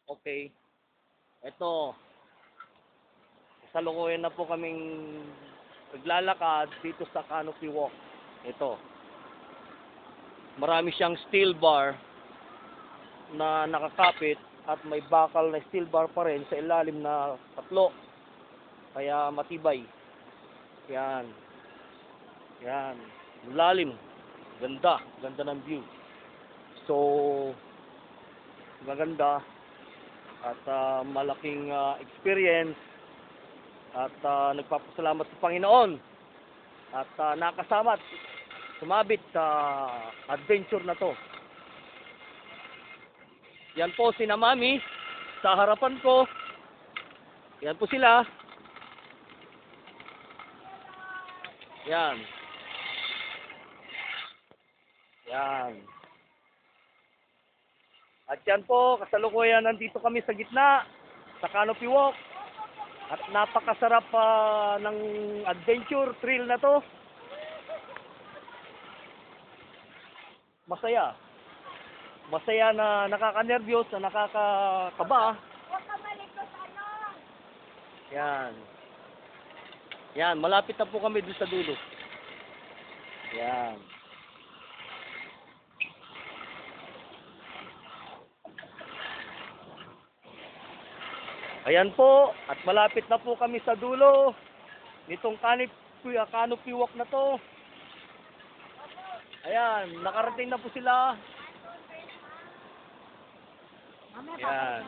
Okay. Ito, kasalukuyan na po kaming naglalakad dito sa Canopy Walk. Ito. Marami siyang steel bar na nakakapit at may bakal na steel bar pa rin sa ilalim na tatlo. Kaya matibay. Yan. Yan. Lalim. Ganda. Ganda ng view. So, maganda. At malaking experience. At nagpapasalamat sa Panginoon. At nakasama at sumabit sa adventure na to. Yan po sina Mami sa harapan ko. Yan po sila. Yan. Yan. At yan po, kasalukuyan nandito kami sa gitna sa Canopy Walk. At napakasarap ng adventure trail na to. Masaya. Masaya na nakaka-nervyos, na nakakakaba. Yan. Yan, malapit na po kami doon sa dulo. Yan. Ayan po, at malapit na po kami sa dulo nitong Canopy Walk na to. Ayan, nakarating na po sila. Ayan.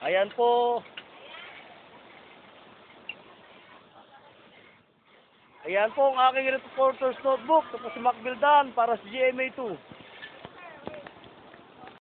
Ayan po. Ayan po ang aking reporter's notebook. Ito po si Mac Bildan para sa GMA2.